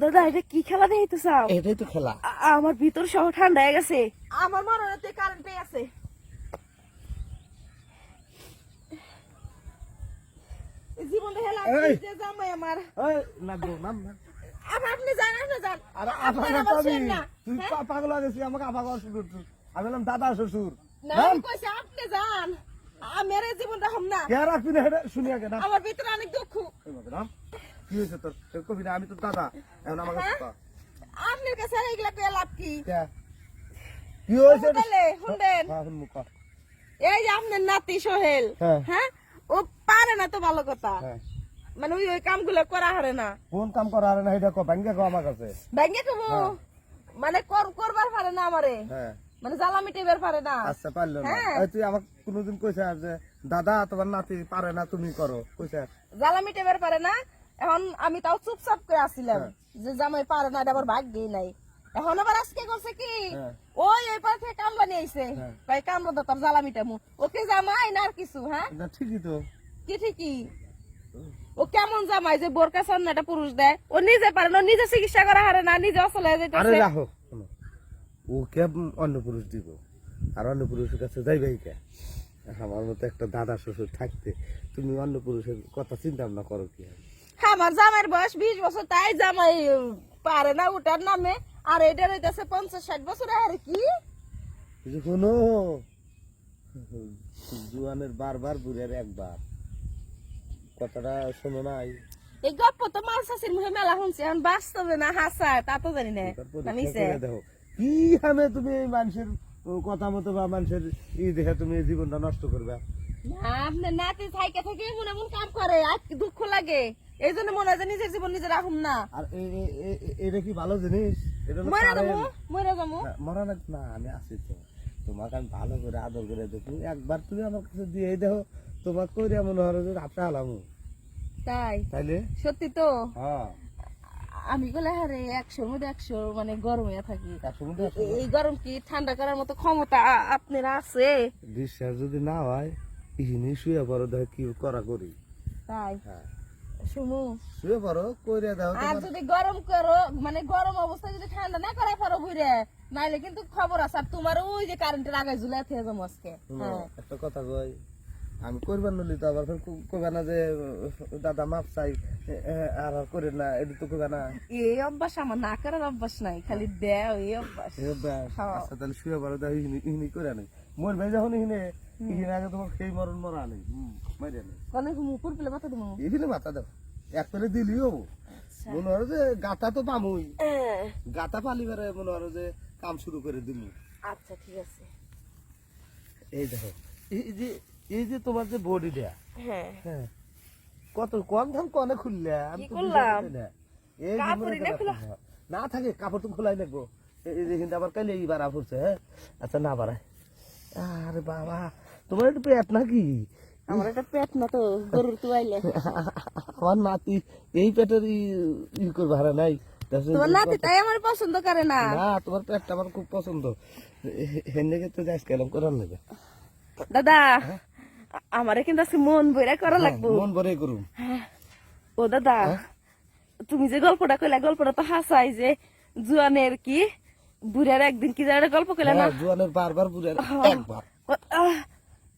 দাদা এটা কি খেলা দেখতে চাও? এটাই তো খেলা। আমার ভিতর সহ ঠান্ডা হয়ে গেছে। আমার মনে হচ্ছে কারেন্ট আছে। জীবনে হেলা যে জামাই আমার। এই না গো নাম না। আপনি জানেন না জান। আরে আপাকে কবি তুই পাগল হয়ে গেছিস আমাকে আপা কর শুরু করছিস। আমি বললাম দাদা শ্বশুর। না আমি কইছি আপনি জান। আমার জীবন রকম না। কে রাখবি না এটা শুনিয়া কেন? আমার ভিতরে অনেক দুঃখ। কি হয়েছে তোর? কবি না আমি তো দাদা এখন আমাকে আপনার কাছে এগুলা কইয়া লাভ কি? কি হয়েছে? শুনবেন এই যে আপনার নাতি সোহেল, হ্যাঁ ও পারে না তো ভালো কথা, মানে ওই কামগুলো করা হারে না। কোন কাম করা হারে না এটা কো ভাঙ্গে কো আমার কাছে ভাঙ্গে কমু মানে করবার পারে না আমারে, মানে জ্বালা মিটাইবার পারে না। আচ্ছা পারলো না। তুই আমাকে কোনদিন কইছিস যে দাদা তোমার নাতি পারে না তুমি করো কইছিস? জ্বালা মিটাইবার পারে না। এখন আমি তাও চুপচাপ করে আসছিলাম যে জামাই পারে না, এটা আবার ভাগ্যই নাই। এখন আবার আজকে করছে কি ওই এই পার থেকে কামলা নিয়ে আইছে, ভাই কামলা তো তার জ্বালা মিটামু। ওকে জামাই না আর কিছু? হ্যাঁ ঠিকই তো। কি ঠিকই? ও কেমন জামাই যে বোরকা সামনেটা পুরুষ দেয়? ও নিজে পারে না, নিজে চিকিৎসা করা হারে না, নিজে অসল হয়ে যাইতেছে। আরে রাখো, ও কে অন্য পুরুষ দিব? আর অন্য পুরুষের কাছে যাইবাই কে? আমার মতো একটা দাদা শ্বশুর থাকতে তুমি অন্য পুরুষের কথা চিন্তা ভাবনা করো কি? আমার জামাইয়ের বয়স 20 বছর, তাই জামাই পারে না উঠার নামে। আর এটা রইতেছে 50-60 বছর। আরে কি কোনো জুয়ানের বারবার বুড়ের একবার কথাটা শোনো নাই? এই গপ্প তো মাল চাষির মুখে মেলা শুনছি, এখন বাস্তবে না হাসায় তা তো জানি না। দেখো কি হামে তুমি এই মানুষের কথা মতো বা মানুষের ই দেখে তুমি জীবনটা নষ্ট করবে। আপনার নাতি থাইকে থেকে এমন এমন কাম করে আর কি দুঃখ লাগে। এই জন্য মনে হয় নিজের জীবন নিজে রাখুন না। আর এটা কি ভালো জিনিস? মরা না, আমি আছি তো, তোমাকে আমি ভালো করে আদর করে দেখি। একবার তুমি আমার কাছে দিয়ে দেখো, তোমার করে মনে হয় যে আপনি আলামু তাই তাইলে সত্যি তো। হ্যাঁ আমি বলে হারে 100-র মধ্যে 100 মানে গরম হয়ে থাকি। এই গরম কি ঠান্ডা করার মতো ক্ষমতা আপনার আছে? বিশ্বাস যদি না হয় ইহিনি শুয়ে পড়ো, দেখো কি করা করি। তাই শুনু শুয়ে পড়ো করে দাও। আর যদি গরম করো মানে গরম অবস্থায় যদি ঠান্ডা না করাই পারো ঘুরে নাইলে কিন্তু খবর আছে। আর তোমার ওই যে কারেন্টের আগে ঝুলে থেকে যাবো আজকে। একটা কথা কই, আমি করবার নলি তো আবার কইবা না যে দাদা মাপ চাই আর করে না, এটা তো কইবা না। এই অভ্যাস আমার না করার অভ্যাস নাই, খালি দেও এই অভ্যাস। আচ্ছা তাহলে শুয়ে পড়ো, দেখো ইহিনি করে নেই। মোর ভাই যখন ইহিনে আগে তোমার সেই মরণ মরা নেই মাইরে নেই কোন মুকুর পেলে মাথা দেবো ইহিনে মাথা দাও এক করে দিলিও মনে হয় যে গাটা তো পামুই, গাটা পালিবারে মনে হয় যে কাম শুরু করে দিলি। আচ্ছা ঠিক আছে। এই দেখো এই যে তোমার যে বডি দেয়া, হ্যাঁ কত কম দাম কনে খুললে আমি তো না থাকে কাপড় তো খোলাই নেবো। এই যে কিন্তু আবার কাইলে এই বাড়া পড়ছে। হ্যাঁ আচ্ছা না বাড়ায়। আরে বাবা তোমার একটু পেট নাকি? আমার একটা পেট না তো গরুর তুয়াইলে। আমার নাতি এই পেটের ই করবে হারা নাই। তোমার নাতি তাই আমার পছন্দ করে না। না তোমার পেটটা আমার খুব পছন্দ। হেনে তো যাইস কেলাম করার নেবে দাদা। আমারে কিন্তু আজকে মন ভরে করা লাগবে। মন ভরে করুম। ও দাদা তুমি যে গল্পটা কইলা, গল্পটা তো হাসাই যে জুয়ানের কি বুড়ার একদিন কি জানে গল্প কইলা না? জুয়ানের বারবার বুড়ার একবার।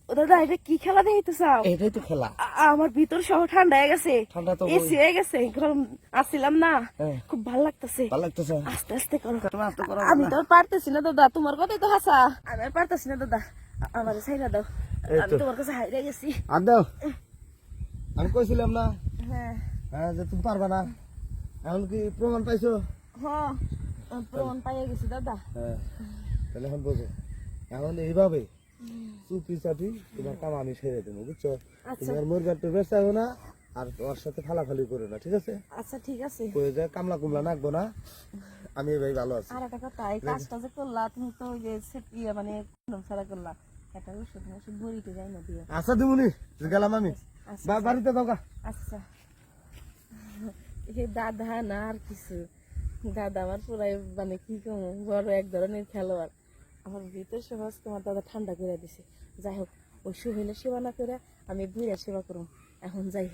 ও দাদা এটা কি খেলা দেখতে চাও? এটাই তো খেলা। আমার ভিতর সহ ঠান্ডা হয়ে গেছে, ঠান্ডা তো এসি হয়ে গেছে, গরম আসছিলাম না, খুব ভালো লাগতেছে। ভালো লাগতেছে, আস্তে আস্তে করো। আমি তো পারতেছি না দাদা, তোমার কথাই তো হাসা। আমি আর পারতেছি না দাদা, আমার ছাইরা দাও, আমি তোমার কাছে হাইরে গেছি। আর দাও, আমি কইছিলাম না হ্যাঁ যে তুমি পারবা না। এখন কি প্রমাণ পাইছো? হ্যাঁ প্রমাণ পাইয়ে গেছি দাদা। তাহলে এখন বোঝো, এখন এইভাবে চুপি চাপি তোমার কাম আমি সেরে দেবো, বুঝছো? তোমার মুরগার তো বেশ চাইবো না, আর ওর সাথে ফালাফালি করো না, ঠিক আছে? আচ্ছা ঠিক আছে। কই যে কামলা কুমলা নাকবো না, আমি ভাই ভালো আছি। আর একটা কথা, এই কাজটা যে করলা তুমি তো ওই যে মানে কন্ডম ছাড়া করলা, এটা ওষুধ বড়িতে যাই না দিয়ে। আচ্ছা দিবনি গেলাম আমি বাড়িতে দোকা। আচ্ছা দাদা না আর কিছু, দাদা আমার পুরাই মানে কি কম বড় এক ধরনের খেলোয়াড়। আমার ভিতর সমাজ তোমার দাদা ঠান্ডা করে দিছে। যাই হোক ওই সোহেলের সেবা না করে আমি বুড়া সেবা করুম। এখন যাই।